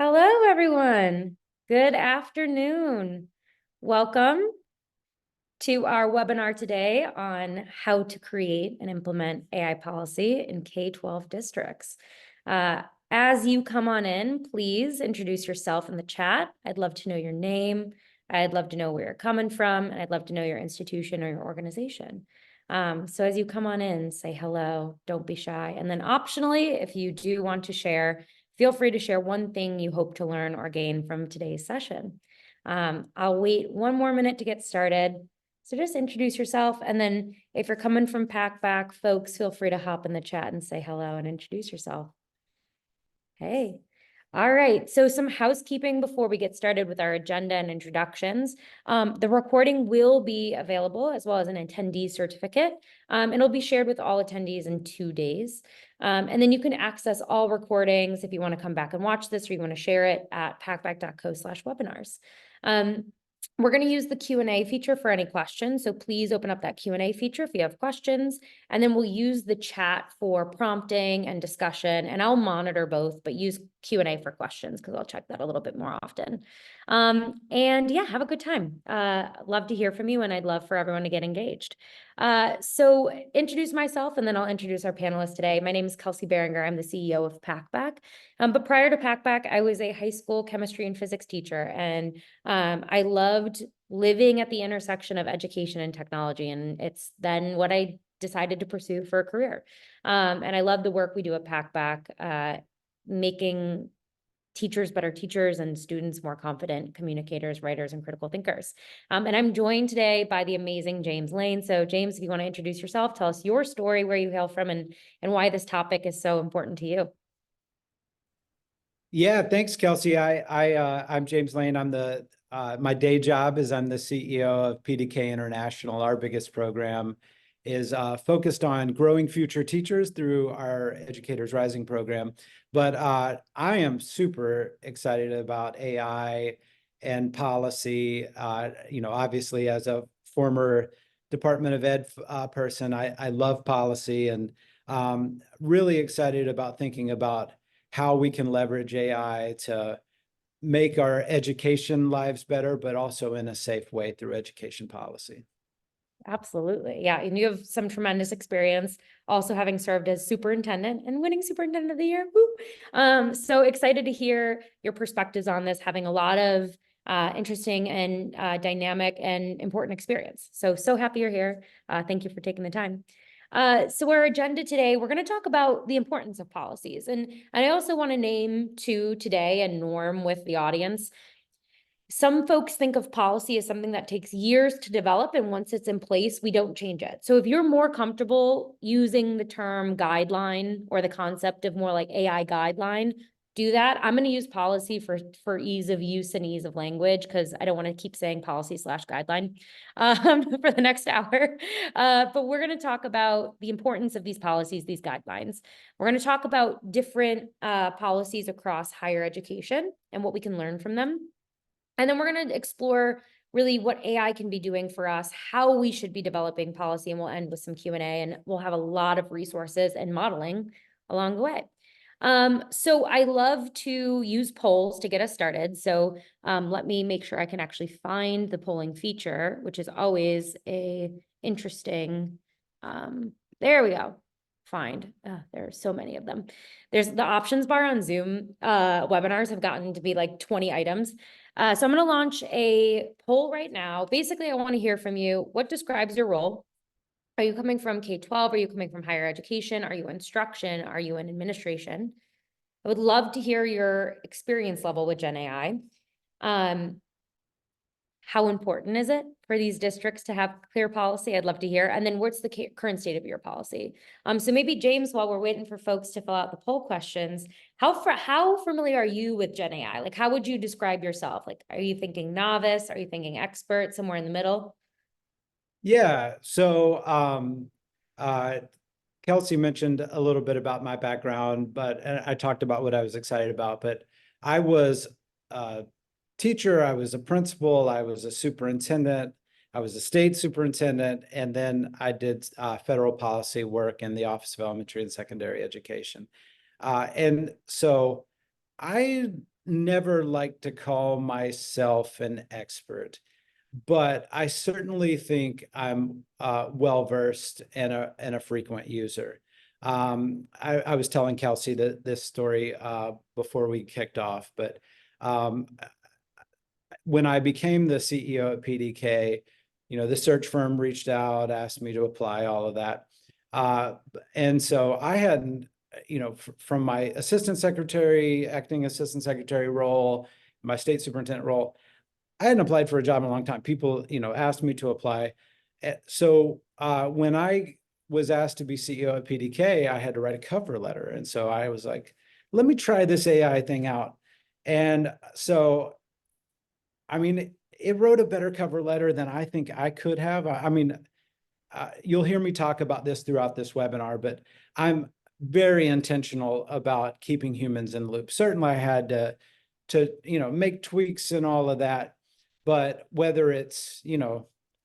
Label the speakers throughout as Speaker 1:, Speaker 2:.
Speaker 1: Hello, everyone. Good afternoon. Welcome to our webinar today on how to create and implement AI policy in K-12 districts. As you come on in, please introduce yourself in the chat. I'd love to know your name. I'd love to know where you're coming from, and I'd love to know your institution or your organization. So as you come on in, say hello, don't be shy. And then optionally, if you do want to share, feel free to share one thing you hope to learn or gain from today's session. I'll wait one more minute to get started. So just introduce yourself. And then if you're coming from Packback, folks, feel free to hop in the chat and say hello and introduce yourself. Hey. All right, so some housekeeping before we get started with our agenda and introductions. The recording will be available as well as an attendee certificate. It'll be shared with all attendees in 2 days. And then you can access all recordings if you want to come back and watch this or you want to share it at packback.co/webinars. We're going to use the Q&A feature for any questions. So please open up that Q&A feature if you have questions. And then we'll use the chat for prompting and discussion. And I'll monitor both, but use Q&A for questions because I'll check that a little bit more often. And yeah, have a good time. Love to hear from you, and I'd love for everyone to get engaged. So introduce myself, and then I'll introduce our panelists today. My name is Kelsey Behringer. I'm the CEO of Packback. But prior to Packback, I was a high school chemistry and physics teacher, and I loved living at the intersection of education and technology, and it's then what I decided to pursue for a career. And I love the work we do at Packback, making teachers better teachers and students more confident communicators, writers, and critical thinkers. And I'm joined today by the amazing James Lane. So James, if you want to introduce yourself, tell us your story, where you hail from, and why this topic is so important to you.
Speaker 2: Yeah, thanks, Kelsey. I'm James Lane. My day job is I'm the CEO of PDK International. Our biggest program is focused on growing future teachers through our Educators Rising program. But I am super excited about AI and policy. Obviously, as a former Department of Ed person, I love policy, and really excited about thinking about how we can leverage AI to make our education lives better, but also in a safe way through education policy.
Speaker 1: Absolutely. Yeah. And you have some tremendous experience also having served as superintendent and winning superintendent of the year. Woo. So excited to hear your perspectives on this, having a lot of interesting and dynamic and important experience. So happy you're here. Thank you for taking the time. So our agenda today, we're going to talk about the importance of policies. And I also want to name today a norm with the audience. Some folks think of policy as something that takes years to develop, and once it's in place, we don't change it. So if you're more comfortable using the term guideline or the concept of more like AI guideline, do that. I'm going to use policy for ease of use and ease of language, because I don't want to keep saying policy/guideline for the next hour. But we're going to talk about the importance of these policies, these guidelines. We're going to talk about different policies across higher education and what we can learn from them. And then we're going to explore really what AI can be doing for us, how we should be developing policy, and we'll end with some Q&A, and we'll have a lot of resources and modeling along the way. So I love to use polls to get us started. So let me make sure I can actually find the polling feature, which is always a interesting, there we go. Find. There are so many of them. There's the options bar on Zoom. Webinars have gotten to be like 20 items. So I'm going to launch a poll right now. Basically, I want to hear from you. What describes your role? Are you coming from K-12? Are you coming from higher education? Are you instruction? Are you in administration? I would love to hear your experience level with Gen AI. How important is it for these districts to have clear policy? I'd love to hear. And then what's the current state of your policy? So maybe James, while we're waiting for folks to fill out the poll questions, how familiar are you with Gen AI? Like, how would you describe yourself? Like, are you thinking novice? Are you thinking expert, somewhere in the middle?
Speaker 2: Yeah, so Kelsey mentioned a little bit about my background, and I talked about what I was excited about, but I was a teacher, I was a principal, I was a superintendent, I was a state superintendent, and then I did federal policy work in the Office of Elementary and Secondary Education. And so I never like to call myself an expert, but I certainly think I'm well-versed and a frequent user. I was telling Kelsey this story before we kicked off, but um, when I became the CEO at PDK, the search firm reached out, asked me to apply, all of that. And so I hadn't, from my assistant secretary, acting assistant secretary role, my state superintendent role, I hadn't applied for a job in a long time. People, asked me to apply. So when I was asked to be CEO at PDK, I had to write a cover letter. And so I was like, let me try this AI thing out. And so I mean, it wrote a better cover letter than I think I could have. I mean, you'll hear me talk about this throughout this webinar, but I'm very intentional about keeping humans in the loop. Certainly, I had to make tweaks and all of that, but whether it's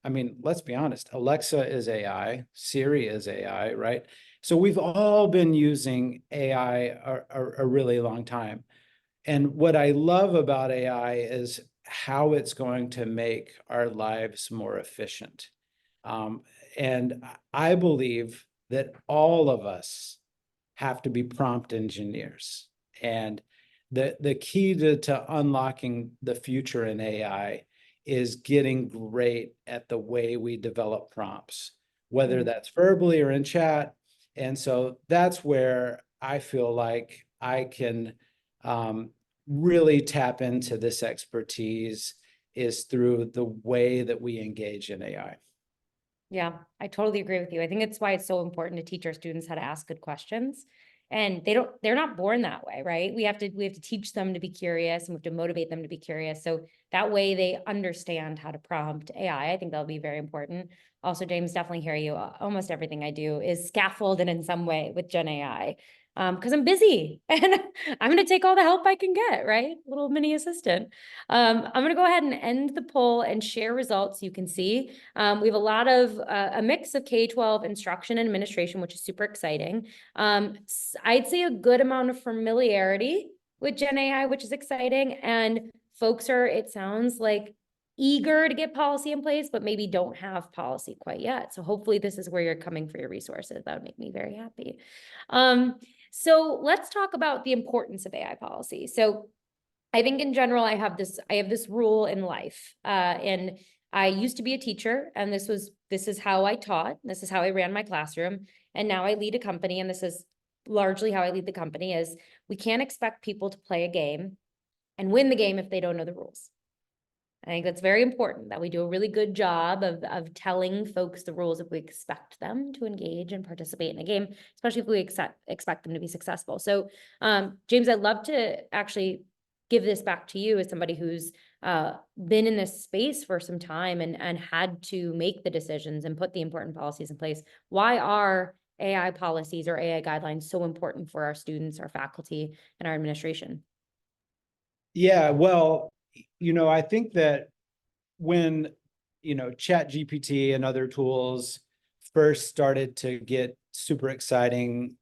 Speaker 2: I mean, let's be honest, Alexa is AI, Siri is AI, right? So we've all been using AI a really long time. And what I love about AI is how it's going to make our lives more efficient. Um, and I believe that all of us have to be prompt engineers. And the key to unlocking the future in AI is getting great at the way we develop prompts, whether that's verbally or in chat. And so that's where I feel like I can really tap into this expertise is through the way that we engage in AI.
Speaker 1: Yeah, I totally agree with you. I think it's why it's so important to teach our students how to ask good questions. And they're not born that way, right? We have to teach them to be curious, and we have to motivate them to be curious. So that way they understand how to prompt AI. I think that'll be very important. Also, James, definitely hear you. Almost everything I do is scaffolded in some way with Gen AI. Because I'm busy and I'm going to take all the help I can get, right? Little mini assistant. I'm going to go ahead and end the poll and share results. You can see we have a lot of a mix of K-12 instruction and administration, which is super exciting. I'd say a good amount of familiarity with Gen AI, which is exciting. And folks are, it sounds like, eager to get policy in place, but maybe don't have policy quite yet. So hopefully this is where you're coming for your resources. That would make me very happy. So let's talk about the importance of AI policy. So I think in general, I have this rule in life, and I used to be a teacher, and this is how I taught. This is how I ran my classroom. And now I lead a company, and this is largely how I lead the company is we can't expect people to play a game and win the game if they don't know the rules. I think that's very important that we do a really good job of telling folks the rules if we expect them to engage and participate in a game, especially if we expect them to be successful. So, James, I'd love to actually give this back to you as somebody who's been in this space for some time and had to make the decisions and put the important policies in place. Why are AI policies or AI guidelines so important for our students, our faculty, and our administration?
Speaker 2: Yeah, well, I think that when, Chat GPT and other tools first started to get super exciting,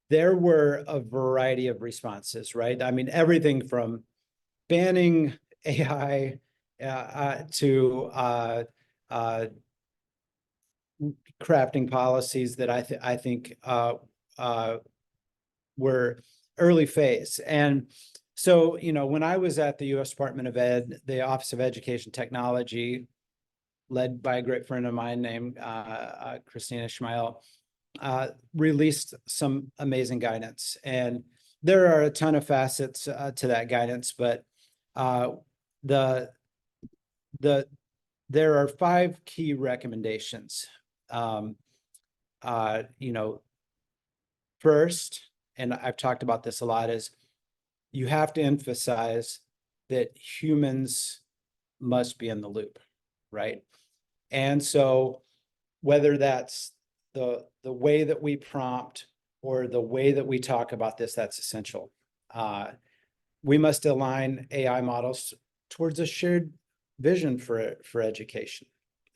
Speaker 2: there were a variety of responses, right? I mean, everything from banning AI to crafting policies that I think were early phase. And so, when I was at the U.S. Department of Ed, the Office of Education Technology, led by a great friend of mine named Christina Schmeil, released some amazing guidance. And there are a ton of facets to that guidance, but there are 5 key recommendations. First, and I've talked about this a lot, is you have to emphasize that humans must be in the loop, right? And so whether that's the way that we prompt or the way that we talk about this, that's essential. We must align AI models towards a shared vision for education.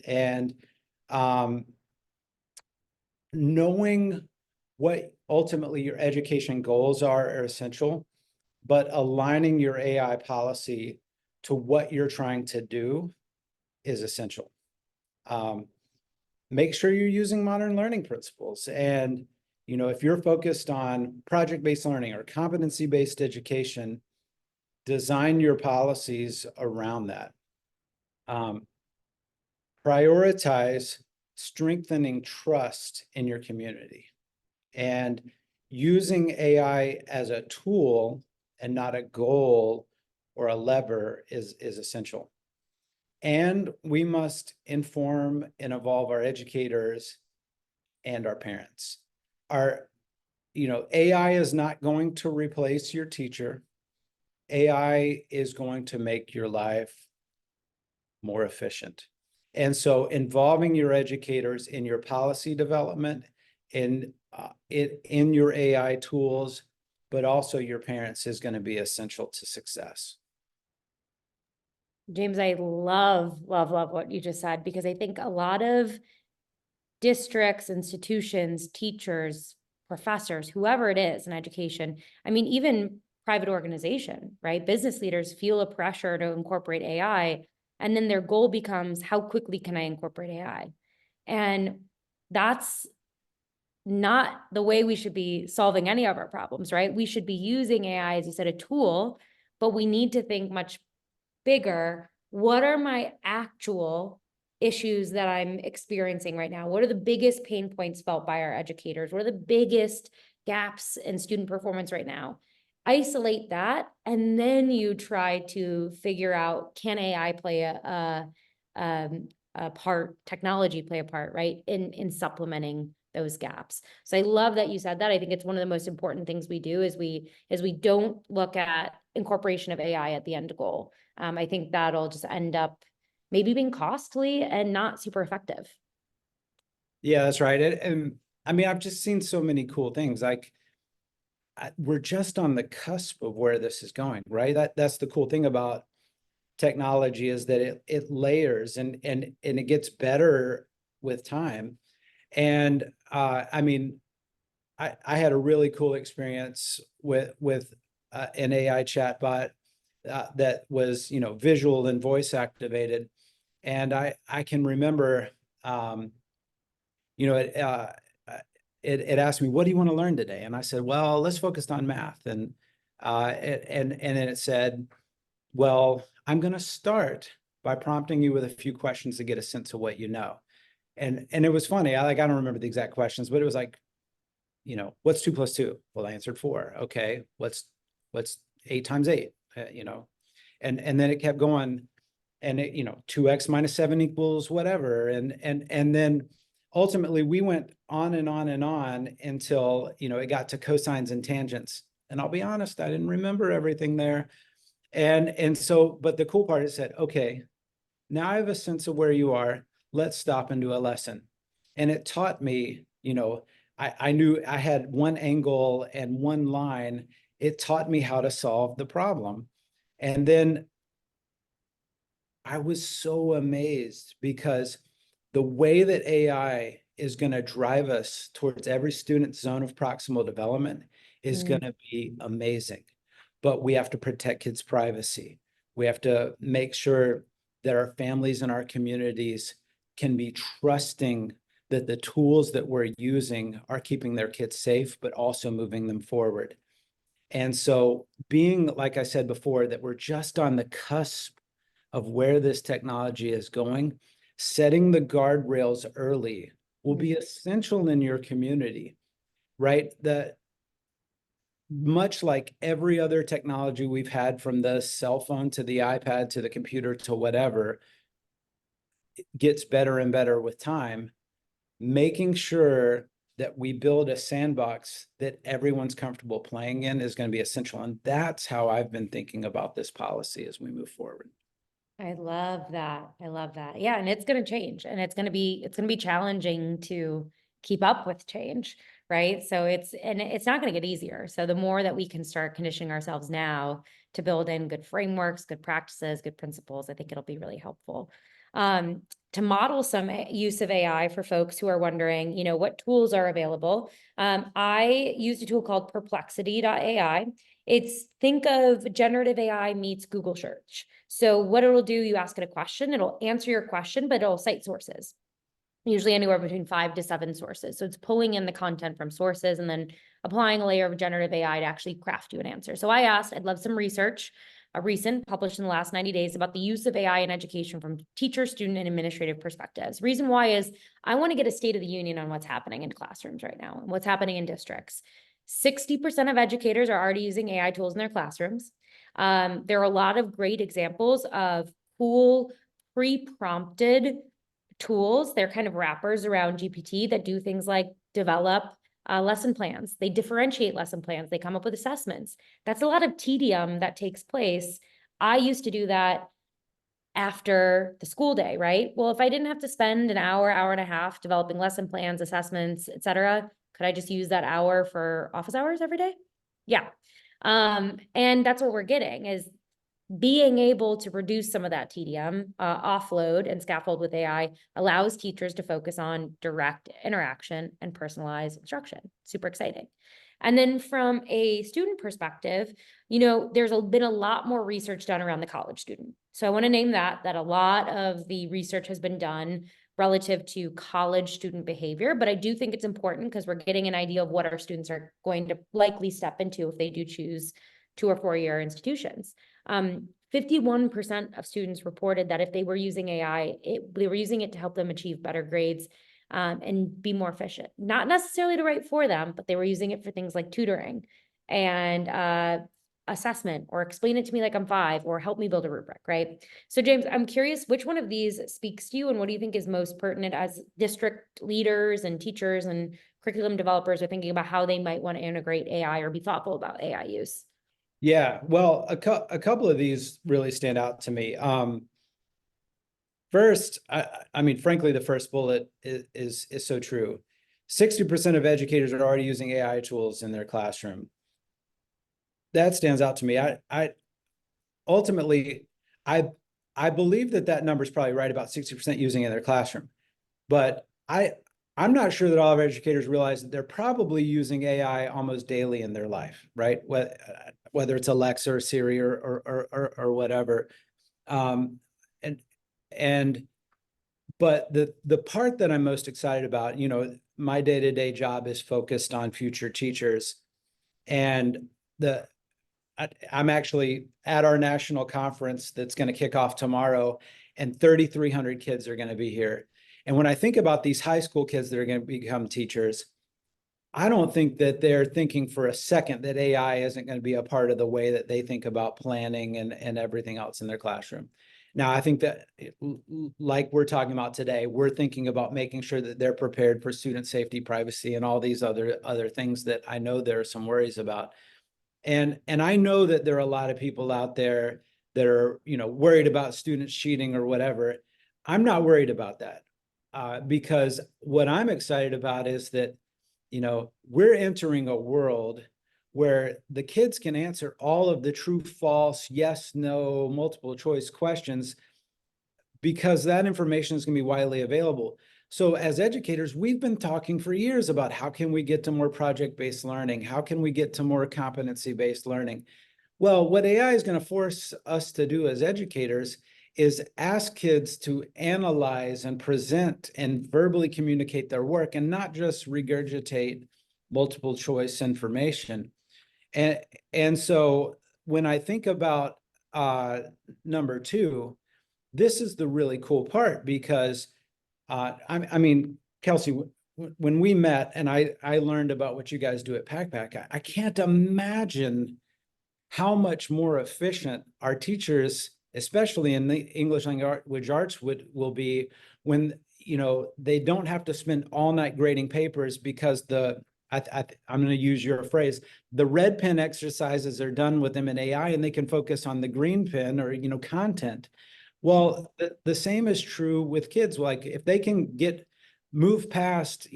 Speaker 2: And knowing what ultimately your education goals are essential. but aligning your AI policy to what you're trying to do is essential. Make sure you're using modern learning principles. And, if you're focused on project-based learning or competency-based education, design your policies around that. Prioritize strengthening trust in your community, and using AI as a tool and not a goal or a lever is essential. And we must inform and evolve our educators and our parents. AI is not going to replace your teacher. AI is going to make your life more efficient. And so involving your educators in your policy development, in your AI tools, but also your parents is going to be essential to success.
Speaker 1: James, I love what you just said, because I think a lot of districts, institutions, teachers, professors, whoever it is in education, I mean, even private organization, right? Business leaders feel a pressure to incorporate AI, and then their goal becomes, how quickly can I incorporate AI? And that's not the way we should be solving any of our problems, right? We should be using AI, as you said, a tool, but we need to think much bigger. What are my actual issues that I'm experiencing right now? What are the biggest pain points felt by our educators? What are the biggest gaps in student performance right now? Isolate that, and then you try to figure out, can AI play a part, technology play a part, right, in supplementing those gaps. So I love that you said that. I think it's one of the most important things we do is we don't look at incorporation of AI at the end goal. I think that'll just end up maybe being costly and not super effective.
Speaker 2: Yeah, that's right. And I mean, I've just seen so many cool things. Like, we're just on the cusp of where this is going, right? That's the cool thing about technology, is that it layers and it gets better with time. And I mean, I had a really cool experience with an AI chatbot that was, visual and voice activated. And I can remember, it asked me, what do you want to learn today? And I said, well, let's focus on math. And then it said, well, I'm going to start by prompting you with a few questions to get a sense of what you know. And it was funny. I don't remember the exact questions, but it was like, what's 2 + 2? Well, I answered 4. Okay. What's 8 × 8? And then it kept going, and 2x - 7 = whatever. And then ultimately we went on and on and on until, it got to cosines and tangents. And I'll be honest, I didn't remember everything there. And so, but the cool part is that, okay, now I have a sense of where you are. Let's stop and do a lesson. And it taught me, I knew I had one angle and one line. It taught me how to solve the problem. And then I was so amazed, because the way that AI is going to drive us towards every student's zone of proximal development is going to be amazing. But we have to protect kids' privacy. We have to make sure that our families and our communities can be trusting that the tools that we're using are keeping their kids safe, but also moving them forward. And so, being, like I said before, that we're just on the cusp of where this technology is going, setting the guardrails early will be essential in your community, right? Much like every other technology we've had, from the cell phone to the iPad to the computer to whatever, it gets better and better with time. Making sure that we build a sandbox that everyone's comfortable playing in is going to be essential. And that's how I've been thinking about this policy as we move forward.
Speaker 1: I love that. I love that. Yeah. And it's going to change, and it's going to be challenging to keep up with change. Right. So it's not going to get easier. So the more that we can start conditioning ourselves now to build in good frameworks, good practices, good principles, I think it'll be really helpful. To model some use of AI for folks who are wondering, what tools are available. I used a tool called perplexity.ai. It's think of generative AI meets Google search. So what it'll do, you ask it a question, it'll answer your question, but it'll cite sources, usually anywhere between 5 to 7 sources. So it's pulling in the content from sources and then applying a layer of generative AI to actually craft you an answer. So I asked, I'd love some research, a recent published in the last 90 days about the use of AI in education from teacher, student, and administrative perspectives. Reason why is I want to get a state of the union on what's happening in classrooms right now and what's happening in districts. 60% of educators are already using AI tools in their classrooms. There are a lot of great examples of cool pre-prompted tools. They're kind of wrappers around GPT that do things like develop lesson plans. They differentiate lesson plans. They come up with assessments. That's a lot of tedium that takes place. I used to do that after the school day, right? Well, if I didn't have to spend an hour, hour and a half developing lesson plans, assessments, et cetera, could I just use that hour for office hours every day? Yeah. And that's what we're getting is being able to reduce some of that tedium, offload and scaffold with AI allows teachers to focus on direct interaction and personalized instruction. Super exciting. And then from a student perspective, there's been a lot more research done around the college student. So I want to name that a lot of the research has been done relative to college student behavior, but I do think it's important because we're getting an idea of what our students are going to likely step into if they do choose 2 or 4 year institutions. 51% of students reported that if they were using AI, they were using it to help them achieve better grades and be more efficient. Not necessarily to write for them, but they were using it for things like tutoring and assessment, or explain it to me like I'm 5, or help me build a rubric, right? So James, I'm curious, which one of these speaks to you, and what do you think is most pertinent as district leaders and teachers and curriculum developers are thinking about how they might want to integrate AI or be thoughtful about AI use?
Speaker 2: Yeah, well, a couple of these really stand out to me. First, I mean, frankly, the first bullet is so true. 60% of educators are already using AI tools in their classroom. That stands out to me. Ultimately, I believe that number is probably right, about 60% using it in their classroom. But I'm not sure that all of our educators realize that they're probably using AI almost daily in their life, right? Whether it's Alexa or Siri or whatever. But the part that I'm most excited about, my day-to-day job is focused on future teachers, and I'm actually at our national conference that's going to kick off tomorrow, and 3,300 kids are going to be here. And when I think about these high school kids that are going to become teachers, I don't think that they're thinking for a second that AI isn't going to be a part of the way that they think about planning and everything else in their classroom. Now, I think that, like we're talking about today, we're thinking about making sure that they're prepared for student safety, privacy, and all these other things that I know there are some worries about. And I know that there are a lot of people out there that are, worried about students cheating or whatever. I'm not worried about that because what I'm excited about is that, we're entering a world where the kids can answer all of the true, false, yes, no, multiple choice questions because that information is going to be widely available. So as educators, we've been talking for years about how can we get to more project-based learning? How can we get to more competency-based learning? Well, what AI is going to force us to do as educators is ask kids to analyze and present and verbally communicate their work and not just regurgitate multiple choice information. And so when I think about number 2, this is the really cool part because I mean, Kelsey, when we met and I learned about what you guys do at Packback, I can't imagine how much more efficient our teachers, especially in the English language arts, will be when they don't have to spend all night grading papers because I'm going to use your phrase, the red pen exercises are done with them in AI and they can focus on the green pen or content. Well, the same is true with kids. Like if they can move past,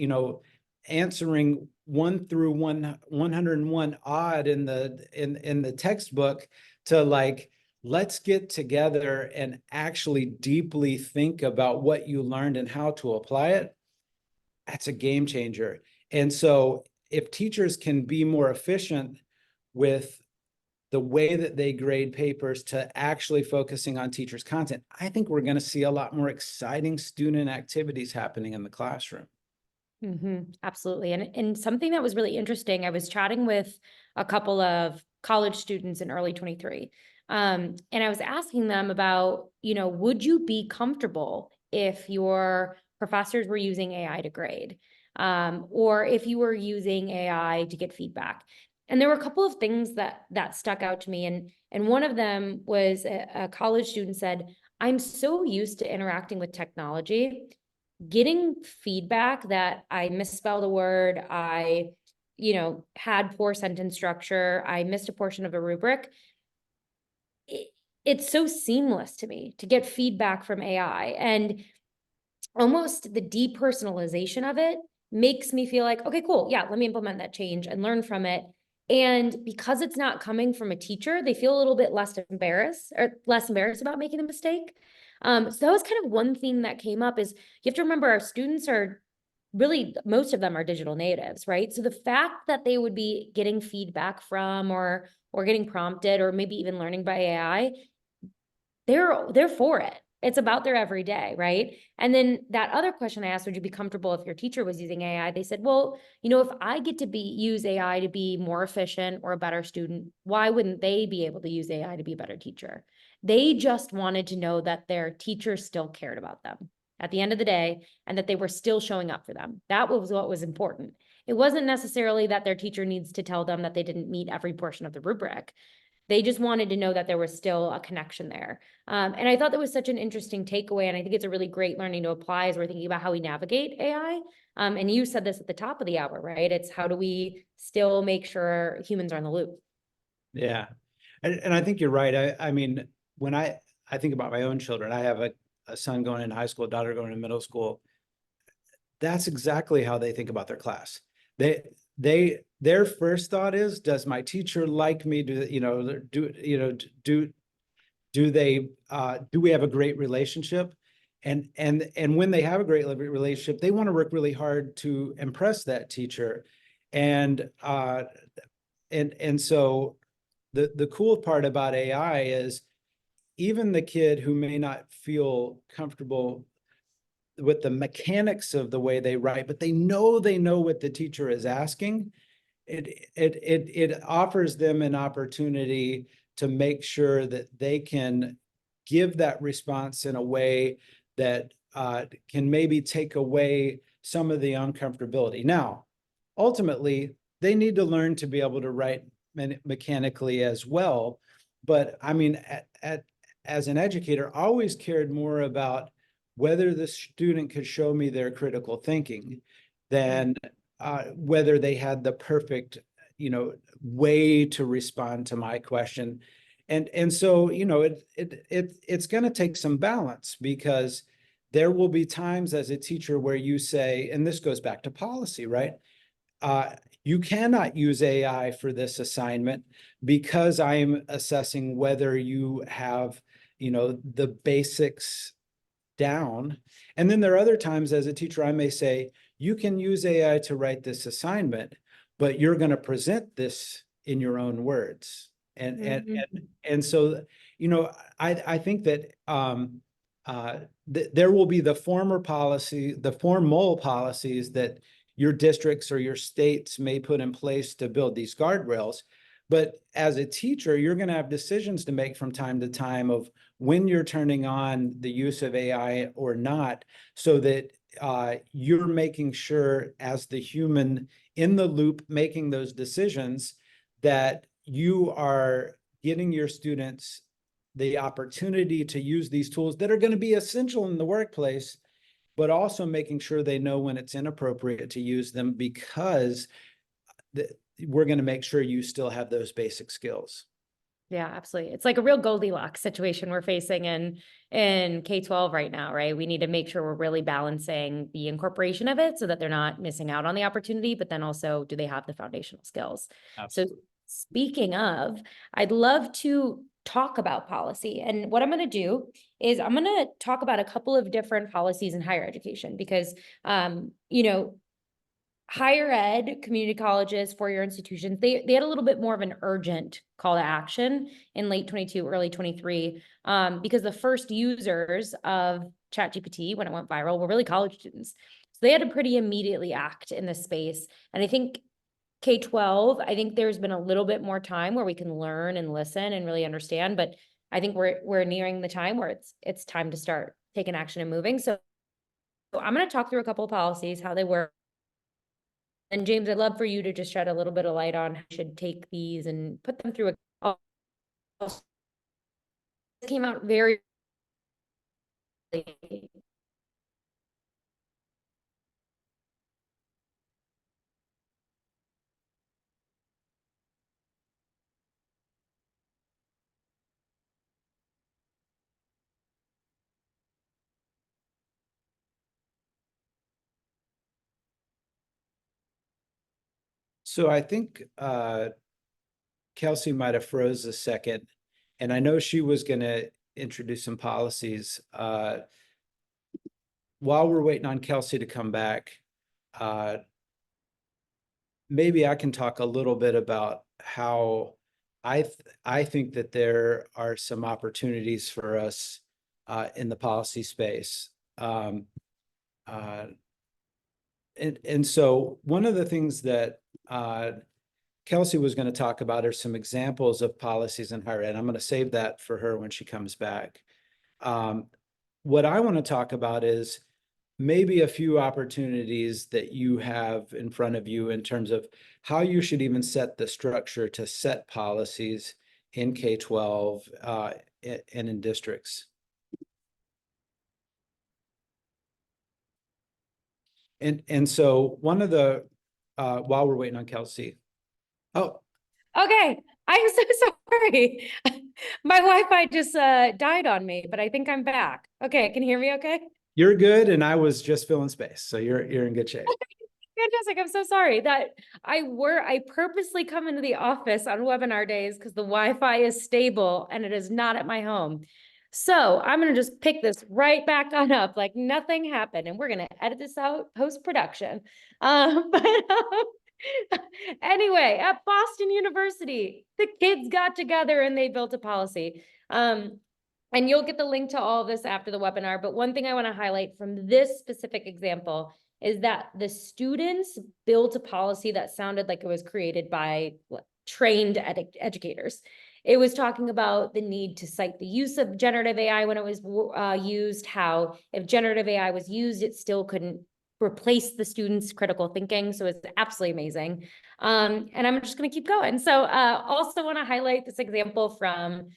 Speaker 2: answering 1 through 101 odd in the textbook to like, let's get together and actually deeply think about what you learned and how to apply it. That's a game changer. And so if teachers can be more efficient with the way that they grade papers to actually focusing on teachers' content, I think we're going to see a lot more exciting student activities happening in the classroom.
Speaker 1: Absolutely. And something that was really interesting, I was chatting with a couple of college students in early 23. And I was asking them about, would you be comfortable if your professors were using AI to grade, or if you were using AI to get feedback? And there were a couple of things that stuck out to me. And one of them was a college student said, I'm so used to interacting with technology, getting feedback that I misspelled a word, I, had poor sentence structure, I missed a portion of a rubric. It's so seamless to me to get feedback from AI, and almost the depersonalization of it makes me feel like, okay, cool. Yeah, let me implement that change and learn from it. And because it's not coming from a teacher, they feel a little bit less embarrassed about making a mistake. So that was kind of one thing that came up is you have to remember our students are really, most of them are digital natives, right? So the fact that they would be getting feedback from or getting prompted or maybe even learning by AI, they're for it. It's about their everyday, right? And then that other question I asked, would you be comfortable if your teacher was using AI? They said, well, if I get to use AI to be more efficient or a better student, why wouldn't they be able to use AI to be a better teacher? They just wanted to know that their teacher still cared about them at the end of the day and that they were still showing up for them. That was what was important. It wasn't necessarily that their teacher needs to tell them that they didn't meet every portion of the rubric. They just wanted to know that there was still a connection there. And I thought that was such an interesting takeaway. And I think it's a really great learning to apply as we're thinking about how we navigate AI. And you said this at the top of the hour, right? It's how do we still make sure humans are in the loop?
Speaker 2: Yeah. And I think you're right. I mean, when I think about my own children, I have a son going into high school, a daughter going to middle school. That's exactly how they think about their class. Their first thought is, does my teacher like me? Do we have a great relationship? And when they have a great relationship, they want to work really hard to impress that teacher. And so the cool part about AI is even the kid who may not feel comfortable with the mechanics of the way they write, but they know what the teacher is asking. It offers them an opportunity to make sure that they can give that response in a way that can maybe take away some of the uncomfortability. Now, ultimately, they need to learn to be able to write mechanically as well. But I mean, as an educator, I always cared more about whether the student could show me their critical thinking than whether they had the perfect, way to respond to my question. And so, it's going to take some balance, because there will be times as a teacher where you say, and this goes back to policy, right? You cannot use AI for this assignment because I'm assessing whether you have, the basics down. And then there are other times as a teacher, I may say, you can use AI to write this assignment, but you're going to present this in your own words. And so, I think that there will be the formal policies that your districts or your states may put in place to build these guardrails. But as a teacher, you're going to have decisions to make from time to time of when you're turning on the use of AI or not, so that you're making sure, as the human in the loop making those decisions, that you are getting your students the opportunity to use these tools that are going to be essential in the workplace, but also making sure they know when it's inappropriate to use them, because we're going to make sure you still have those basic skills.
Speaker 1: Yeah, absolutely. It's like a real Goldilocks situation we're facing in K-12 right now, right? We need to make sure we're really balancing the incorporation of it so that they're not missing out on the opportunity, but then also, do they have the foundational skills? Absolutely. So speaking of, I'd love to talk about policy. And what I'm going to do is I'm going to talk about a couple of different policies in higher education, because, higher ed, community colleges, four-year institutions, they had a little bit more of an urgent call to action in late 22, early 23, because the first users of ChatGPT when it went viral were really college students. So they had to pretty immediately act in this space. And I think K-12, I think there's been a little bit more time where we can learn and listen and really understand, but I think we're nearing the time where it's time to start taking action and moving. So I'm going to talk through a couple of policies, how they work. And James, I'd love for you to just shed a little bit of light on how you should take these and put them through a came out very
Speaker 2: So I think Kelsey might have froze a second, and I know she was going to introduce some policies. While we're waiting on Kelsey to come back, maybe I can talk a little bit about how I think that there are some opportunities for us in the policy space. And so one of the things that Kelsey was going to talk about are some examples of policies in higher ed. I'm going to save that for her when she comes back. What I want to talk about is maybe a few opportunities that you have in front of you in terms of how you should even set the structure to set policies in K-12 and in districts. And so one of the, while we're waiting on Kelsey. Oh,
Speaker 1: okay. I'm so sorry. My Wi-Fi just died on me, but I think I'm back. Okay, can you hear me okay?
Speaker 2: you're good. And I was just filling space. So you're in good shape.
Speaker 1: Fantastic. I'm so sorry that I purposely come into the office on webinar days because the Wi-Fi is stable and it is not at my home. So I'm going to just pick this right back on up like nothing happened. And we're going to edit this out post-production. Anyway, at Boston University, the kids got together and they built a policy. And you'll get the link to all of this after the webinar. But one thing I want to highlight from this specific example is that the students built a policy that sounded like it was created by trained educators. It was talking about the need to cite the use of generative AI when it was used, how if generative AI was used, it still couldn't replace the students' critical thinking. So it's absolutely amazing. And I'm just going to keep going. So also want to highlight this example from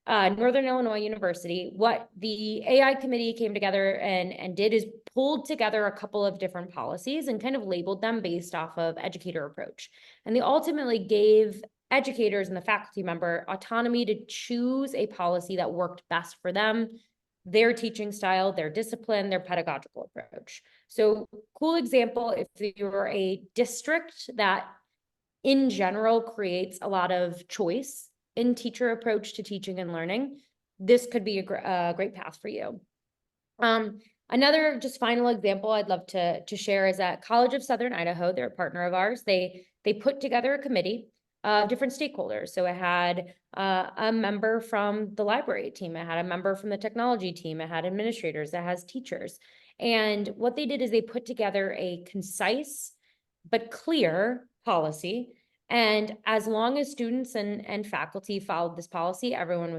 Speaker 1: Northern Illinois University. What the AI committee came together and did is pulled together a couple of different policies and kind of labeled them based off of educator approach. And they ultimately gave educators and the faculty member autonomy to choose a policy that worked best for them, their teaching style, their discipline, their pedagogical approach. So cool example, if you're a district that in general creates a lot of choice in teacher approach to teaching and learning, this could be a great path for you. Another just final example I'd love to share is at College of Southern Idaho. They're a partner of ours. They put together a committee of different stakeholders. So it had a member from the library team. It had a member from the technology team. It had administrators. It has teachers. And what they did is they put together a concise but clear policy. And as long as students and faculty followed this policy, everyone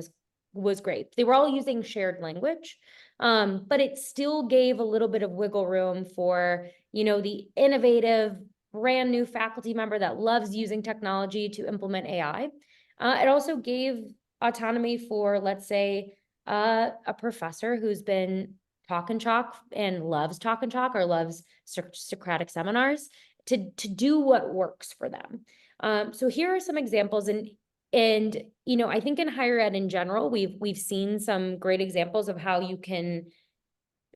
Speaker 1: was great. They were all using shared language, but it still gave a little bit of wiggle room for, the innovative, brand new faculty member that loves using technology to implement AI. It also gave autonomy for, let's say, a professor who's been talk and chalk and loves talk and chalk or loves Socratic seminars to do what works for them. So here are some examples, and I think in higher ed in general, we've seen some great examples of how you can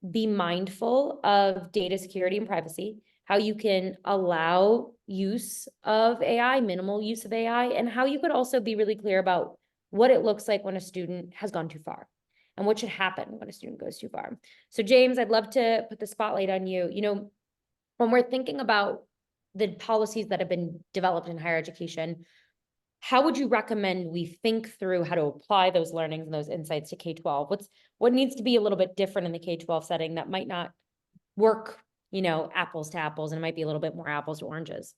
Speaker 1: be mindful of data security and privacy, how you can allow use of AI, minimal use of AI, and how you could also be really clear about what it looks like when a student has gone too far and what should happen when a student goes too far. So James, I'd love to put the spotlight on you. When we're thinking about the policies that have been developed in higher education, how would you recommend we think through how to apply those learnings and those insights to K-12? What needs to be a little bit different in the K-12 setting that might not work, apples to apples, and it might be a little bit more apples to oranges?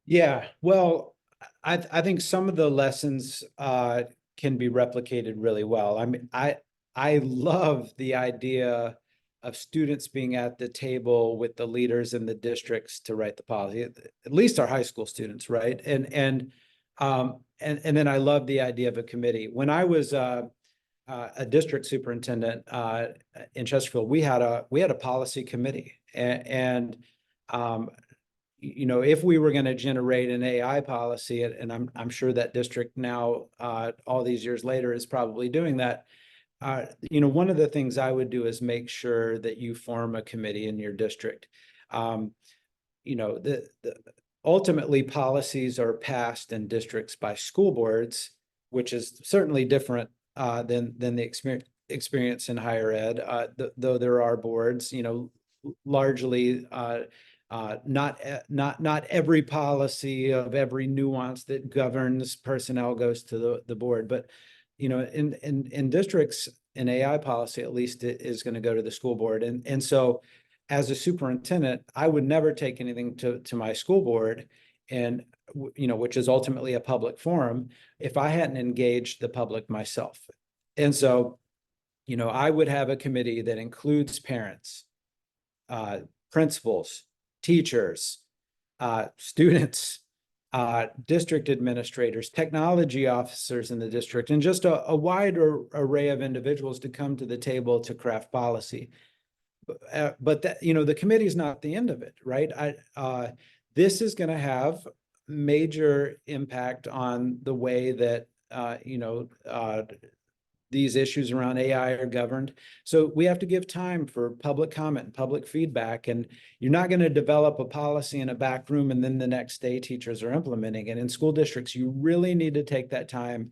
Speaker 2: Yeah, well, I think some of the lessons can be replicated really well. I mean, I love the idea of students being at the table with the leaders in the districts to write the policy, at least our high school students, right? And then I love the idea of a committee. When I was a district superintendent in Chesterfield, we had a policy committee, and if we were going to generate an AI policy, and I'm sure that district now, all these years later, is probably doing that. One of the things I would do is make sure that you form a committee in your district. Ultimately, policies are passed in districts by school boards, which is certainly different than the experience in higher ed. Though there are boards, largely. Not every policy of every nuance that governs personnel goes to the board, but in districts, an AI policy at least is going to go to the school board, and so as a superintendent, I would never take anything to my school board, and which is ultimately a public forum, if I hadn't engaged the public myself. And so I would have a committee that includes parents, principals, teachers, students, district administrators, technology officers in the district, and just a wide array of individuals to come to the table to craft policy. But that, the committee is not the end of it, right? This is going to have major impact on the way that these issues around AI are governed. So we have to give time for public comment and public feedback. And you're not going to develop a policy in a back room and then the next day teachers are implementing it. In school districts, you really need to take that time,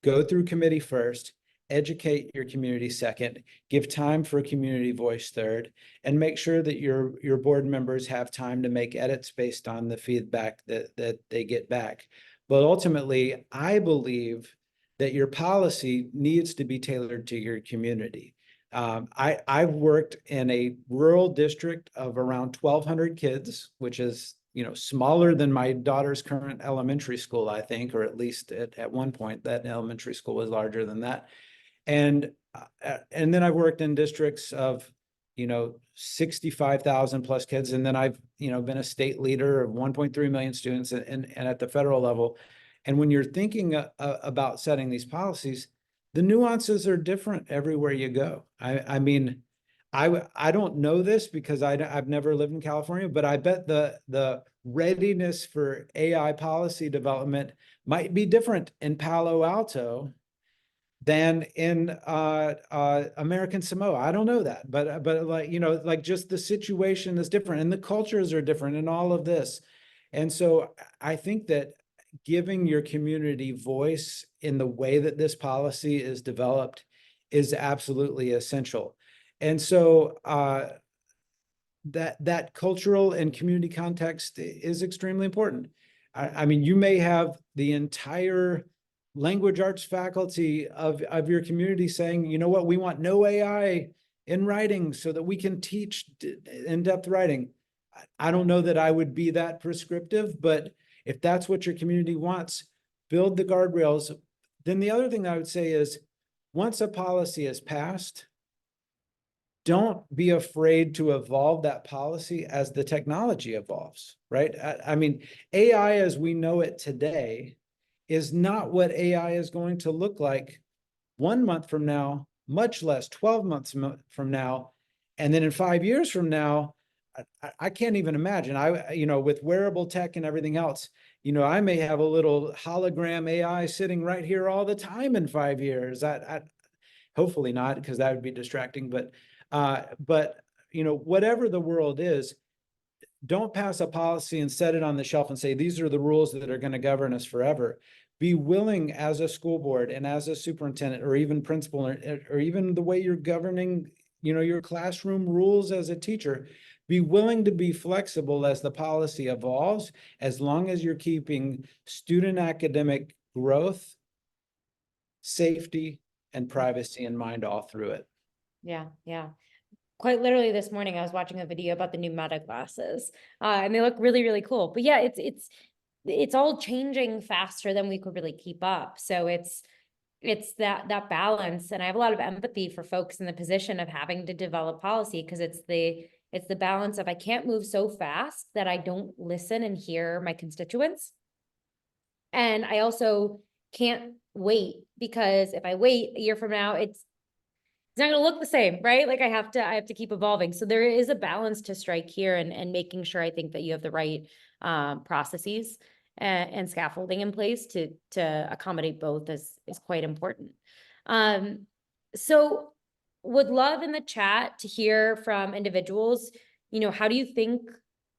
Speaker 2: go through committee first, educate your community second, give time for community voice third, and make sure that your board members have time to make edits based on the feedback that they get back. But ultimately, I believe that your policy needs to be tailored to your community. I've worked in a rural district of around 1,200 kids, which is smaller than my daughter's current elementary school, I think, or at least at one point that elementary school was larger than that. And then I've worked in districts of 65,000 plus kids, and then I've been a state leader of 1.3 million students, and at the federal level. And when you're thinking about setting these policies, the nuances are different everywhere you go. I mean, I don't know this because I've never lived in California, but I bet the readiness for AI policy development might be different in Palo Alto than in American Samoa. I don't know that, but like just the situation is different and the cultures are different and all of this. And so I think that giving your community voice in the way that this policy is developed is absolutely essential. And so that cultural and community context is extremely important. I mean, you may have the entire language arts faculty of your community saying, you know what, we want no AI in writing so that we can teach in-depth writing. I don't know that I would be that prescriptive, but if that's what your community wants, build the guardrails. Then the other thing I would say is, once a policy is passed, don't be afraid to evolve that policy as the technology evolves, right? I mean, AI as we know it today is not what AI is going to look like 1 month from now, much less 12 months from now. And then in 5 years from now, I can't even imagine. With wearable tech and everything else, I may have a little hologram AI sitting right here all the time in 5 years. Hopefully not, because that would be distracting. But whatever the world is, don't pass a policy and set it on the shelf and say, these are the rules that are going to govern us forever. Be willing as a school board and as a superintendent or even principal or even the way you're governing your classroom rules as a teacher. Be willing to be flexible as the policy evolves, as long as you're keeping student academic growth, safety, and privacy in mind all through it.
Speaker 1: Yeah, yeah. Quite literally this morning, I was watching a video about the new Meta glasses, and they look really, really cool. But yeah, it's all changing faster than we could really keep up. So it's that balance, and I have a lot of empathy for folks in the position of having to develop policy, because it's the balance of, I can't move so fast that I don't listen and hear my constituents, and I also can't wait, because if I wait a year from now, it's not going to look the same, right? Like I have to keep evolving. So there is a balance to strike here, and making sure, I think, that you have the right processes and scaffolding in place to accommodate both is quite important. So would love in the chat to hear from individuals, how do you think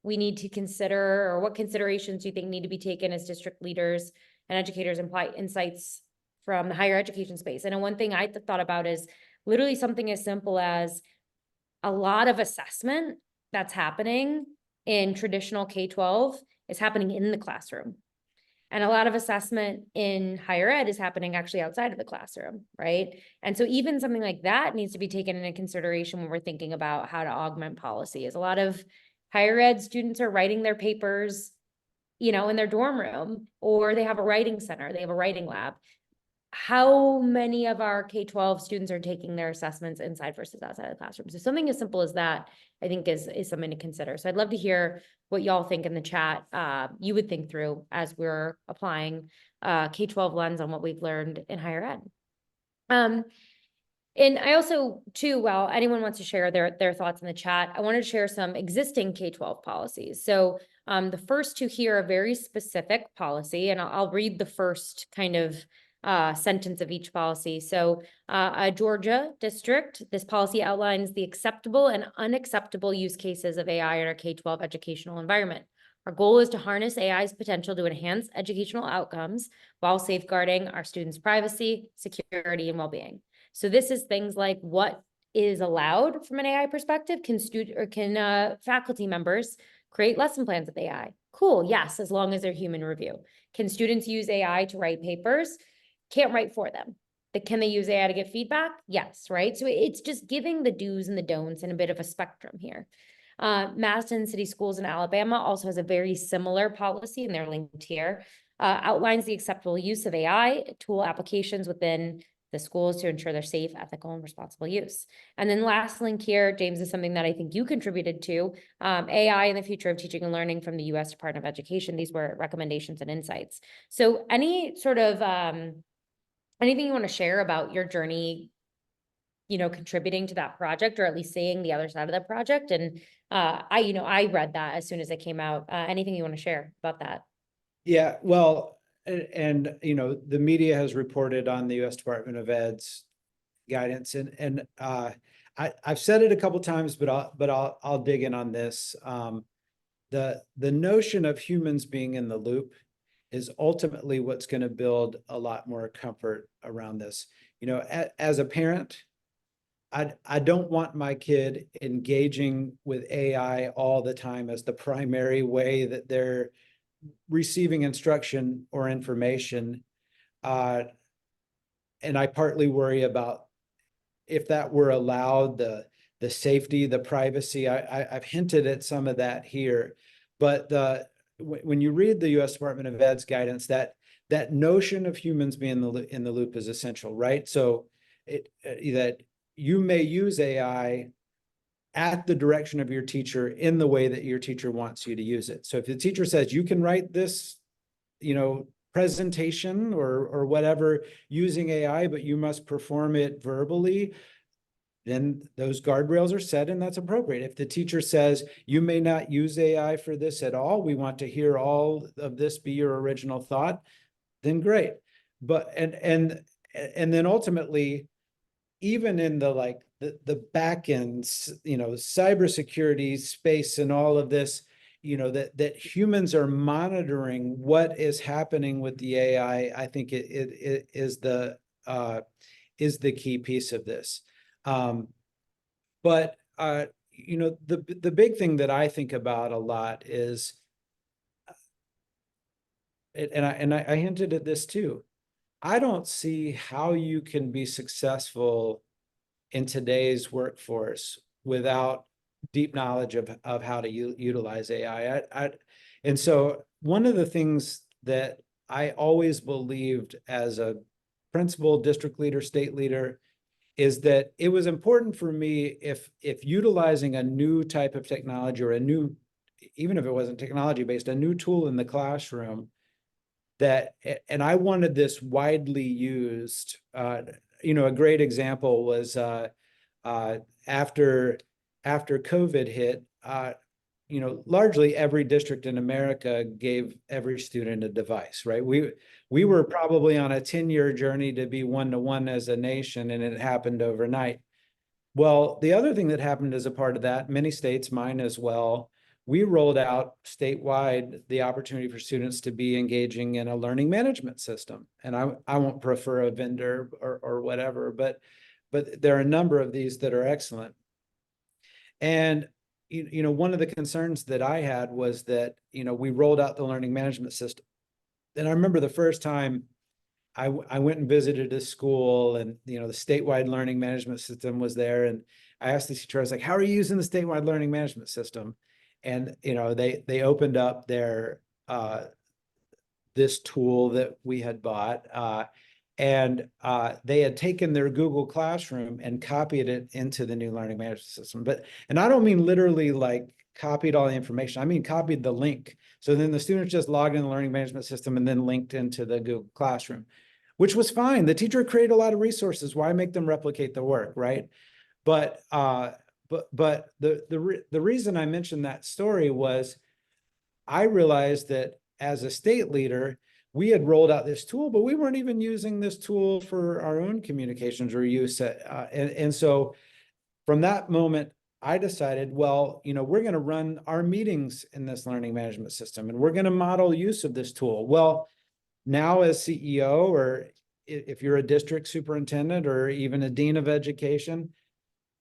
Speaker 1: we need to consider, or what considerations do you think need to be taken as district leaders and educators, imply insights from the higher education space? And one thing I thought about is literally something as simple as a lot of assessment that's happening in traditional K-12 is happening in the classroom. And a lot of assessment in higher ed is happening actually outside of the classroom, right? And so even something like that needs to be taken into consideration when we're thinking about how to augment policy. Is a lot of higher ed students are writing their papers, in their dorm room, or they have a writing center, they have a writing lab. How many of our K-12 students are taking their assessments inside versus outside of the classroom? So something as simple as that, I think, is something to consider. So I'd love to hear what y'all think in the chat. You would think through as we're applying K-12 lens on what we've learned in higher ed. And I also, too, while anyone wants to share their thoughts in the chat, I wanted to share some existing K-12 policies. So the first two here are very specific policy, and I'll read the first kind of sentence of each policy. So a Georgia district, this policy outlines the acceptable and unacceptable use cases of AI in our K-12 educational environment. Our goal is to harness AI's potential to enhance educational outcomes while safeguarding our students' privacy, security, and well-being. So this is things like what is allowed from an AI perspective. Can faculty members create lesson plans with AI? Cool, yes, as long as they're human review. Can students use AI to write papers? Can't write for them. Can they use AI to get feedback? Yes, right? So it's just giving the do's and the don'ts and a bit of a spectrum here. Madison City Schools in Alabama also has a very similar policy, and they're linked here. Outlines the acceptable use of AI tool applications within the schools to ensure their safe, ethical, and responsible use. And then last link here, James, is something that I think you contributed to, AI in the future of teaching and learning from the U.S. Department of Education. These were recommendations and insights. So any sort of anything you want to share about your journey, contributing to that project, or at least seeing the other side of the project? And I read that as soon as it came out. Anything you want to share about that?
Speaker 2: Yeah, well, and the media has reported on the U.S. Department of Ed's guidance, and I've said it a couple times, but I'll dig in on this. The notion of humans being in the loop is ultimately what's going to build a lot more comfort around this. As a parent, I don't want my kid engaging with AI all the time as the primary way that they're receiving instruction or information. And I partly worry about if that were allowed, the safety, the privacy. I've hinted at some of that here, but when you read the U.S. Department of Ed's guidance, that notion of humans being in the loop is essential, right? So that you may use AI at the direction of your teacher in the way that your teacher wants you to use it. So if the teacher says you can write this, presentation or whatever using AI, but you must perform it verbally, then those guardrails are set, and that's appropriate. If the teacher says you may not use AI for this at all, we want to hear all of this be your original thought, then great. But and then ultimately, even in the back end, cybersecurity space and all of this, that humans are monitoring what is happening with the AI, I think it is the key piece of this. But the big thing that I think about a lot is, I hinted at this too. I don't see how you can be successful in today's workforce without deep knowledge of how to utilize AI. And so one of the things that I always believed as a principal, district leader, state leader, is that it was important for me if utilizing a new type of technology or even if it wasn't technology based, a new tool in the classroom, and I wanted this widely used. A great example was after COVID hit, largely every district in America gave every student a device, right? We were probably on a 10-year journey to be one-to-one as a nation, and it happened overnight. Well, the other thing that happened as a part of that, many states, mine as well, we rolled out statewide the opportunity for students to be engaging in a learning management system. And I won't prefer a vendor or whatever, but there are a number of these that are excellent. And one of the concerns that I had was that we rolled out the learning management system. And I remember the first time I went and visited a school, and the statewide learning management system was there, and I asked the teacher, I was like, "How are you using the statewide learning management system?" And they opened up their this tool that we had bought, and they had taken their Google Classroom and copied it into the new learning management system. And I don't mean literally like copied all the information. I mean copied the link. So then the students just logged in the learning management system and then linked into the Google Classroom, which was fine. The teacher created a lot of resources. Why make them replicate the work, right? But the reason I mentioned that story was I realized that as a state leader, we had rolled out this tool, but we weren't even using this tool for our own communications or use. And so from that moment, I decided, well, we're going to run our meetings in this learning management system, and we're going to model use of this tool. Well, now as CEO, or if you're a district superintendent or even a dean of education,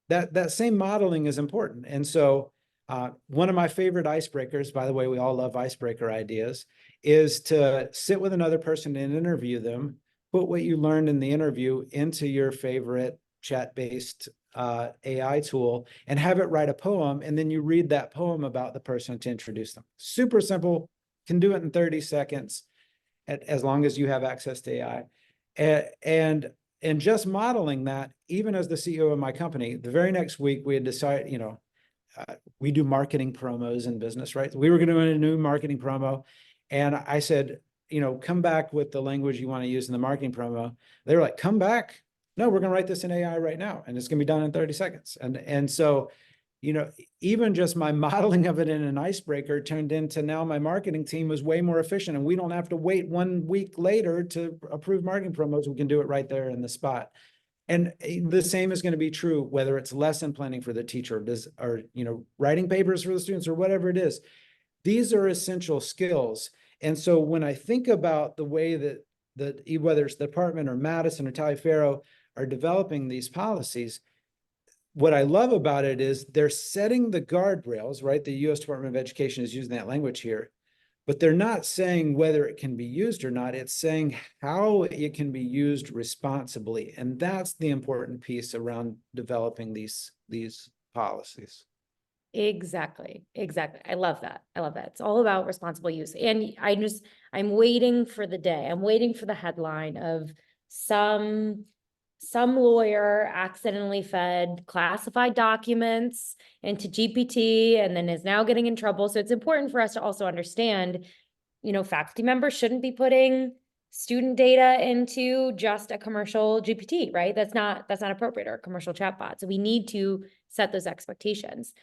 Speaker 2: that same modeling is important. And so one of my favorite icebreakers, by the way, we all love icebreaker ideas, is to sit with another person and interview them, put what you learned in the interview into your favorite chat-based AI tool, and have it write a poem, and then you read that poem about the person to introduce them. Super simple, can do it in 30 seconds, as long as you have access to AI. And just modeling that, even as the CEO of my company, the very next week we had decided, we do marketing promos in business, right? We were going to do a new marketing promo. And I said, come back with the language you want to use in the marketing promo. They were like, come back. No, we're going to write this in AI right now, and it's going to be done in 30 seconds. And so, even just my modeling of it in an icebreaker turned into now my marketing team is way more efficient, and we don't have to wait 1 week later to approve marketing promos. We can do it right there in the spot. And the same is going to be true whether it's lesson planning for the teacher or writing papers for the students or whatever it is. These are essential skills. And so when I think about the way that whether it's the department or Madison or Taliaferro are developing these policies, what I love about it is they're setting the guardrails, right? The U.S. Department of Education is using that language here, but they're not saying whether it can be used or not. It's saying how it can be used responsibly. And that's the important piece around developing these policies.
Speaker 1: Exactly. I love that. It's all about responsible use. And I'm waiting for the day. I'm waiting for the headline of some lawyer accidentally fed classified documents into GPT and then is now getting in trouble. So it's important for us to also understand, faculty members shouldn't be putting student data into just a commercial GPT, right? That's not appropriate, or a commercial chatbot. So we need to set those expectations.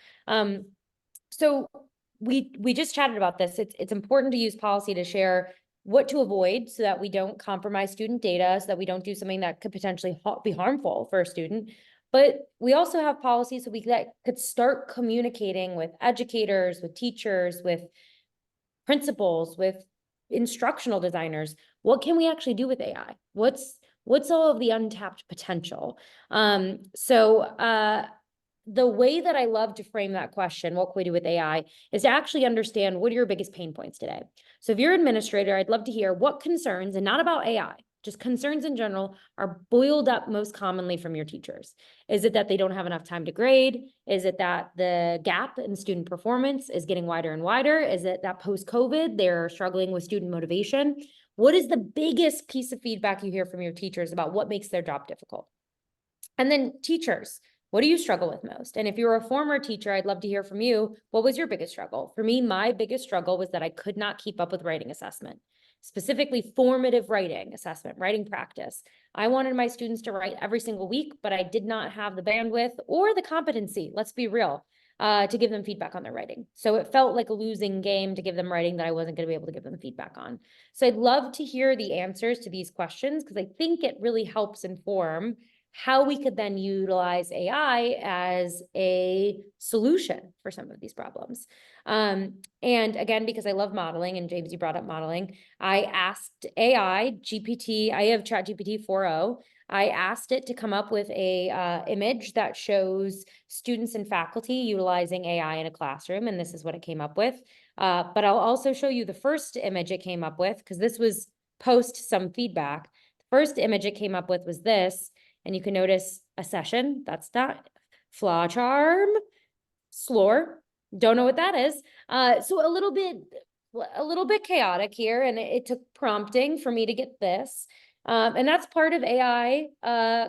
Speaker 1: So we just chatted about this. It's important to use policy to share what to avoid so that we don't compromise student data, so that we don't do something that could potentially be harmful for a student. But we also have policies that could start communicating with educators, with teachers, with principals, with instructional designers. What can we actually do with AI? What's all of the untapped potential? the way that I love to frame that question, what can we do with AI, is to actually understand what are your biggest pain points today. So if you're an administrator, I'd love to hear what concerns, and not about AI, just concerns in general, are boiled up most commonly from your teachers. Is it that they don't have enough time to grade? Is it that the gap in student performance is getting wider and wider? Is it that post-COVID, they're struggling with student motivation? What is the biggest piece of feedback you hear from your teachers about what makes their job difficult? And then teachers, what do you struggle with most? And if you're a former teacher, I'd love to hear from you. What was your biggest struggle? For me, my biggest struggle was that I could not keep up with writing assessment, specifically formative writing assessment, writing practice. I wanted my students to write every single week, but I did not have the bandwidth or the competency, let's be real, to give them feedback on their writing. So it felt like a losing game to give them writing that I wasn't going to be able to give them feedback on. So I'd love to hear the answers to these questions, because I think it really helps inform how we could then utilize AI as a solution for some of these problems. And again, because I love modeling, and James, you brought up modeling, I asked AI, GPT, I have ChatGPT 4.0, I asked it to come up with a image that shows students and faculty utilizing AI in a classroom, and this is what it came up with. But I'll also show you the first image it came up with, because this was post some feedback. The first image it came up with was this. And you can notice a session, that's that, flaw charm, slur, don't know what that is. So a little bit chaotic here, and it took prompting for me to get this. And that's part of AI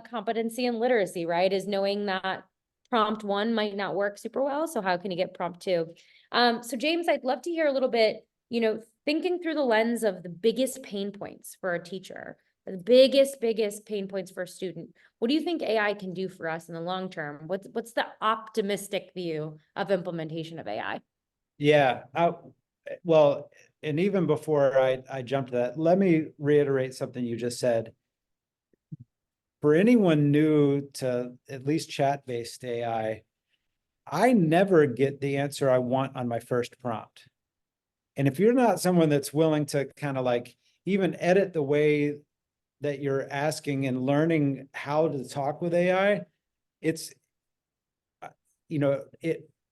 Speaker 1: competency and literacy, right? Is knowing that prompt one might not work super well. So how can you get prompt two? So James, I'd love to hear a little bit, thinking through the lens of the biggest pain points for a teacher, the biggest pain points for a student. What do you think AI can do for us in the long term? What's the optimistic view of implementation of AI?
Speaker 2: Yeah, well, and even before I jump to that, let me reiterate something you just said. For anyone new to at least chat-based AI, I never get the answer I want on my first prompt. And if you're not someone that's willing to kind of like even edit the way that you're asking and learning how to talk with AI, it's,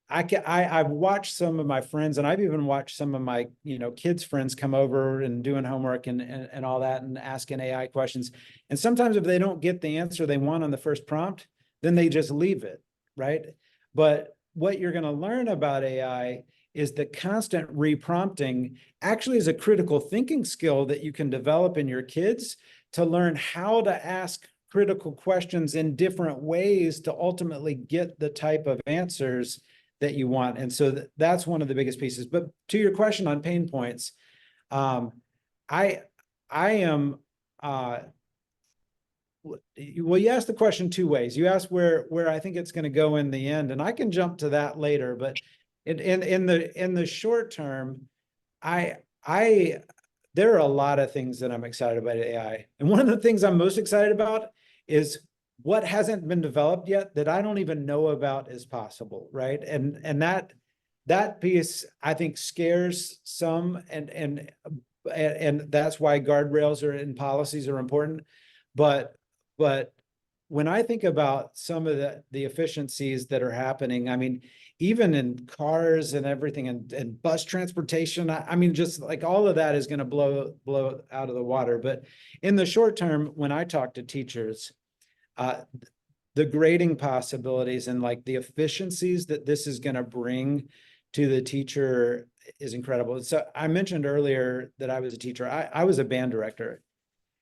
Speaker 2: I've watched some of my friends, and I've even watched some of my, kids' friends come over and doing homework and all that and asking AI questions. And sometimes if they don't get the answer they want on the first prompt, then they just leave it, right? But what you're going to learn about AI is the constant reprompting actually is a critical thinking skill that you can develop in your kids to learn how to ask critical questions in different ways to ultimately get the type of answers that you want. And so that's one of the biggest pieces. But to your question on pain points, I am, well, you asked the question two ways. You asked where I think it's going to go in the end, and I can jump to that later. But in the short term, there are a lot of things that I'm excited about AI. And one of the things I'm most excited about is what hasn't been developed yet that I don't even know about is possible, right? And that piece, I think, scares some, and that's why guardrails and policies are important. But when I think about some of the efficiencies that are happening, I mean, even in cars and everything, and bus transportation, I mean, just like all of that is going to blow out of the water. But in the short term, when I talk to teachers, the grading possibilities and like the efficiencies that this is going to bring to the teacher is incredible. So I mentioned earlier that I was a teacher. I was a band director,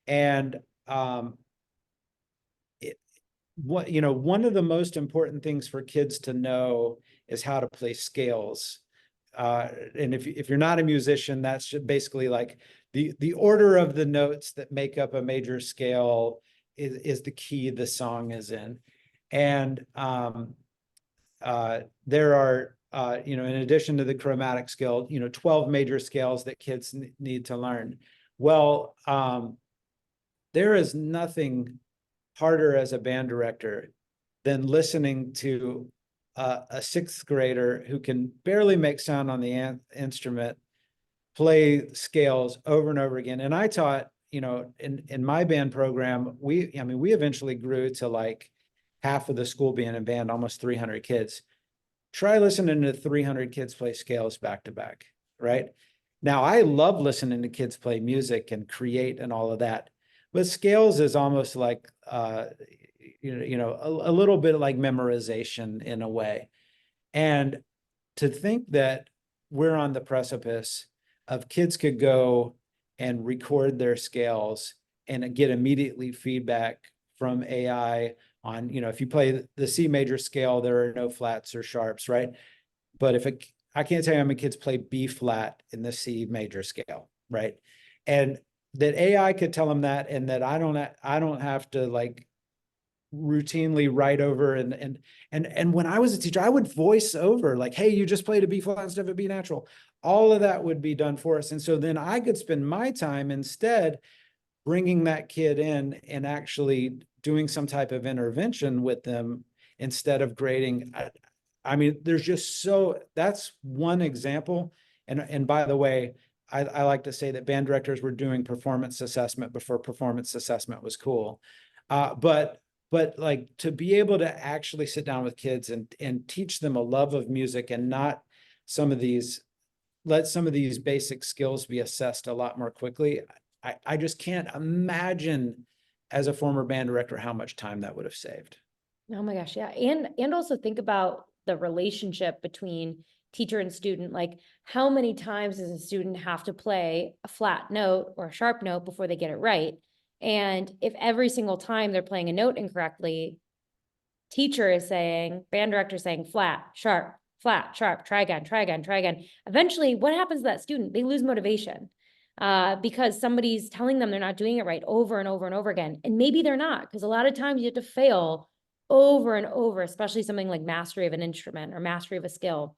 Speaker 2: and one of the most important things for kids to know is how to play scales. And if you're not a musician, that's basically like the order of the notes that make up a major scale is the key the song is in. And there are, in addition to the chromatic scale, 12 major scales that kids need to learn. Well, there is nothing harder as a band director than listening to a sixth grader who can barely make sound on the instrument play scales over and over again. And I taught, in my band program, we eventually grew to like half of the school being in band, almost 300 kids. Try listening to 300 kids play scales back to back, right? Now, I love listening to kids play music and create and all of that, but scales is almost like, a little bit like memorization in a way. And to think that we're on the precipice of kids could go and record their scales and get immediately feedback from AI on, if you play the C major scale, there are no flats or sharps, right? But I can't tell you how many kids play B flat in the C major scale, right? And that AI could tell them that, and that I don't have to like routinely write over and when I was a teacher, I would voice over like, hey, you just played a B flat instead of a B natural. All of that would be done for us. And so then I could spend my time instead bringing that kid in and actually doing some type of intervention with them instead of grading. I mean, there's just that's one example. And by the way, I like to say that band directors were doing performance assessment before performance assessment was cool. But like to be able to actually sit down with kids and teach them a love of music and not let some of these basic skills be assessed a lot more quickly. I just can't imagine as a former band director how much time that would have saved.
Speaker 1: Oh my gosh, yeah. And also think about the relationship between teacher and student. Like, how many times does a student have to play a flat note or a sharp note before they get it right? And if every single time they're playing a note incorrectly, teacher is saying, band director is saying flat, sharp, try again, try again, try again. Eventually, what happens to that student? They lose motivation because somebody's telling them they're not doing it right over and over and over again. And maybe they're not, because a lot of times you have to fail over and over, especially something like mastery of an instrument or mastery of a skill.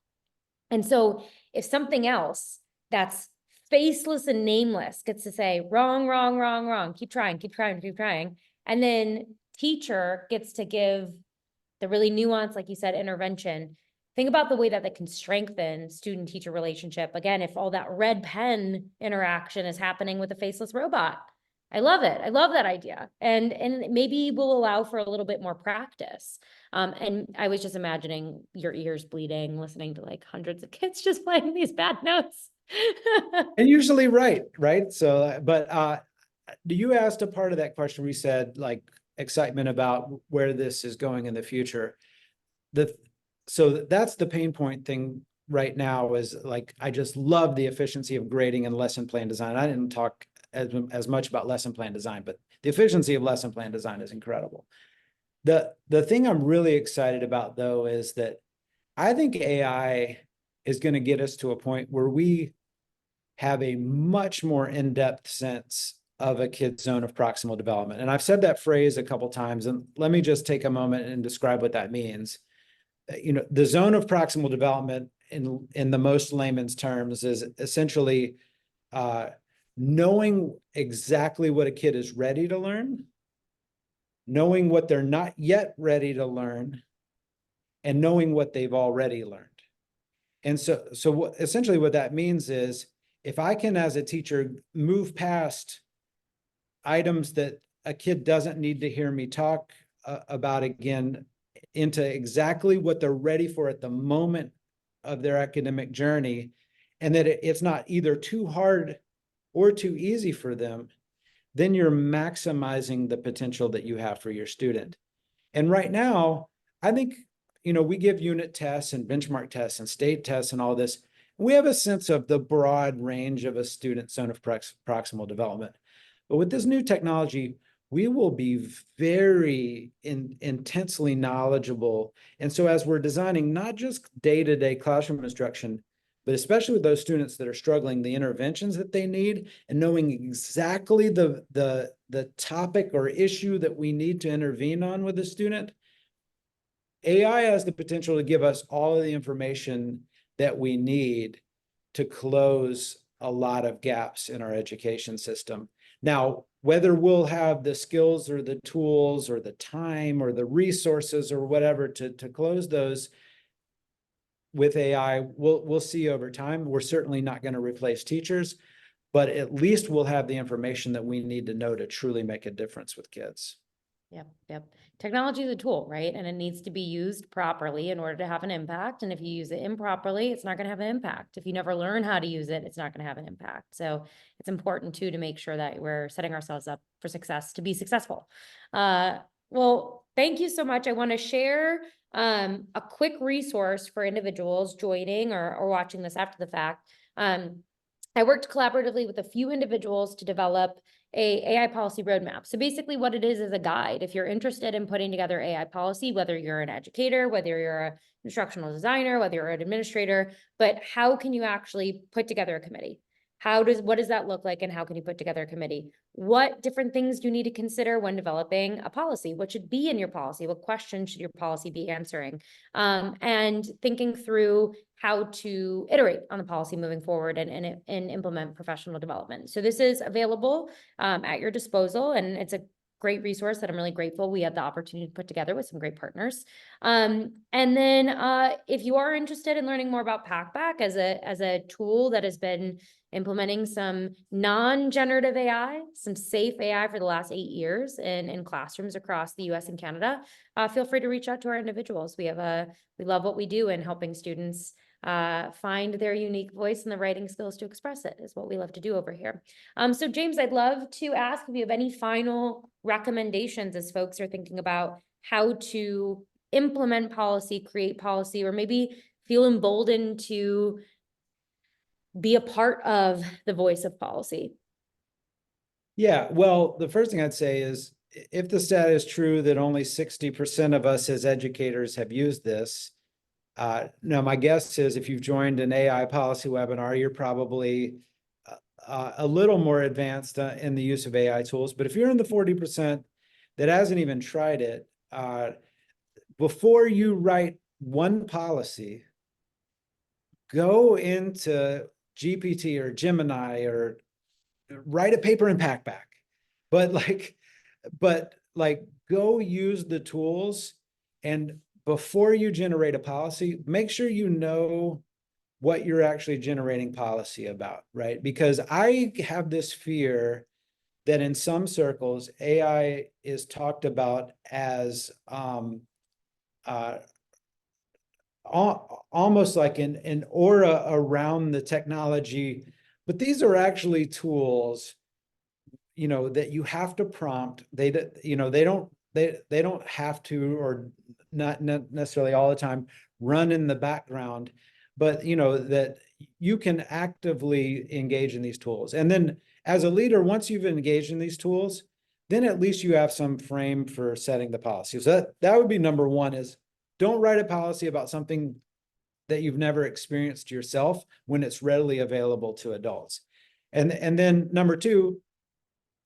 Speaker 1: And so if something else that's faceless and nameless gets to say wrong, wrong, wrong, wrong, keep trying, keep trying, keep trying, and then teacher gets to give the really nuanced, like you said, intervention. Think about the way that can strengthen student-teacher relationship. Again, if all that red pen interaction is happening with a faceless robot. I love it. I love that idea. And maybe we'll allow for a little bit more practice. And I was just imagining your ears bleeding, listening to like hundreds of kids just playing these bad notes.
Speaker 2: And usually right. So, but you asked a part of that question. We said like excitement about where this is going in the future. So that's the pain point thing right now is like, I just love the efficiency of grading and lesson plan design. I didn't talk as much about lesson plan design, but the efficiency of lesson plan design is incredible. The thing I'm really excited about though is that I think AI is going to get us to a point where we have a much more in-depth sense of a kid's zone of proximal development. And I've said that phrase a couple of times, and let me just take a moment and describe what that means. The zone of proximal development in the most layman's terms is essentially knowing exactly what a kid is ready to learn, knowing what they're not yet ready to learn, and knowing what they've already learned. And so essentially what that means is if I can, as a teacher, move past items that a kid doesn't need to hear me talk about again into exactly what they're ready for at the moment of their academic journey, and that it's not either too hard or too easy for them, then you're maximizing the potential that you have for your student. And right now, I think, we give unit tests and benchmark tests and state tests and all this. We have a sense of the broad range of a student's zone of proximal development. But with this new technology, we will be very intensely knowledgeable. And so as we're designing not just day-to-day classroom instruction, but especially with those students that are struggling, the interventions that they need, and knowing exactly the topic or issue that we need to intervene on with the student, AI has the potential to give us all of the information that we need to close a lot of gaps in our education system. Now, whether we'll have the skills or the tools or the time or the resources or whatever to close those with AI, we'll see over time. We're certainly not going to replace teachers, but at least we'll have the information that we need to know to truly make a difference with kids.
Speaker 1: Yep. Technology is a tool, right? And it needs to be used properly in order to have an impact. And if you use it improperly, it's not going to have an impact. If you never learn how to use it, it's not going to have an impact. So it's important too to make sure that we're setting ourselves up for success to be successful. Well, thank you so much. I want to share a quick resource for individuals joining or watching this after the fact. I worked collaboratively with a few individuals to develop a AI policy roadmap. So basically what it is a guide. If you're interested in putting together AI policy, whether you're an educator, whether you're an instructional designer, whether you're an administrator, but how can you actually put together a committee? What does that look like, and how can you put together a committee? What different things do you need to consider when developing a policy? What should be in your policy? What questions should your policy be answering? And thinking through how to iterate on the policy moving forward and implement professional development. So this is available at your disposal, and it's a great resource that I'm really grateful we had the opportunity to put together with some great partners. And then if you are interested in learning more about Packback as a tool that has been implementing some non-generative AI, some safe AI for the last 8 years in classrooms across the US and Canada, feel free to reach out to our individuals. We love what we do in helping students find their unique voice and the writing skills to express it is what we love to do over here. So James, I'd love to ask if you have any final recommendations as folks are thinking about how to implement policy, create policy, or maybe feel emboldened to be a part of the voice of policy.
Speaker 2: Yeah, well, the first thing I'd say is if the stat is true that only 60% of us as educators have used this, now my guess is if you've joined an AI policy webinar, you're probably a little more advanced in the use of AI tools. But if you're in the 40% that hasn't even tried it, before you write one policy, go into GPT or Gemini or write a paper in Packback. But go use the tools, and before you generate a policy, make sure you know what you're actually generating policy about, right? Because I have this fear that in some circles, AI is talked about as almost like an aura around the technology, but these are actually tools, that you have to prompt. They don't have to, or not necessarily all the time, run in the background, but that you can actively engage in these tools. And then as a leader, once you've engaged in these tools, then at least you have some frame for setting the policy. So that would be number one, is don't write a policy about something that you've never experienced yourself when it's readily available to adults. And then number two,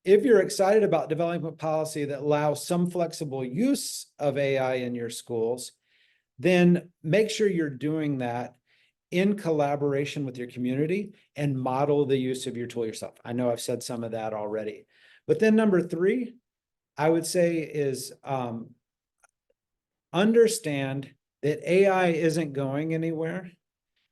Speaker 2: if you're excited about developing a policy that allows some flexible use of AI in your schools, then make sure you're doing that in collaboration with your community and model the use of your tool yourself. I know I've said some of that already. But then number three, I would say is understand that AI isn't going anywhere,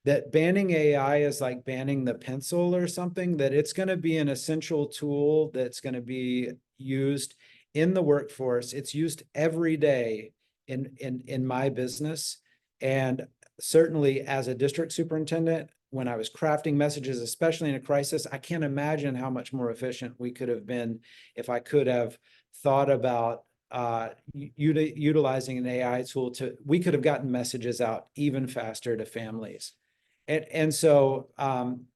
Speaker 2: that banning AI is like banning the pencil or something, that it's going to be an essential tool that's going to be used in the workforce. It's used every day in my business. And certainly as a district superintendent, when I was crafting messages, especially in a crisis, I can't imagine how much more efficient we could have been if I could have thought about utilizing an AI tool we could have gotten messages out even faster to families. And so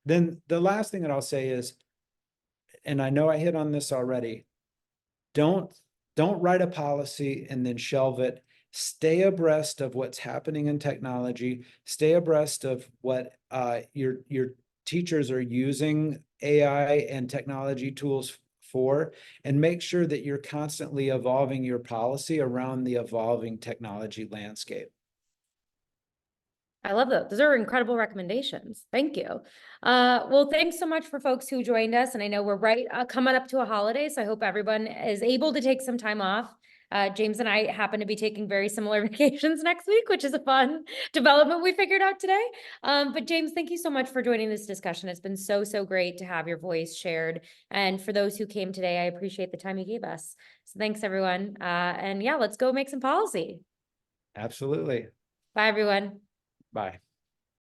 Speaker 2: then the last thing that I'll say is, and I know I hit on this already, don't write a policy and then shelve it. Stay abreast of what's happening in technology. Stay abreast of what your teachers are using AI and technology tools for, and make sure that you're constantly evolving your policy around the evolving technology landscape.
Speaker 1: I love that. Those are incredible recommendations. Thank you. Well, thanks so much for folks who joined us. And I know we're coming up to a holiday, so I hope everyone is able to take some time off James and I happen to be taking very similar vacations next week, which is a fun development we figured out today. But James, thank you so much for joining this discussion. It's been so, so great to have your voice shared. And for those who came today, I appreciate the time you gave us. So thanks, everyone. And yeah, let's go make some policy.
Speaker 2: Absolutely.
Speaker 1: Bye, everyone.
Speaker 2: Bye.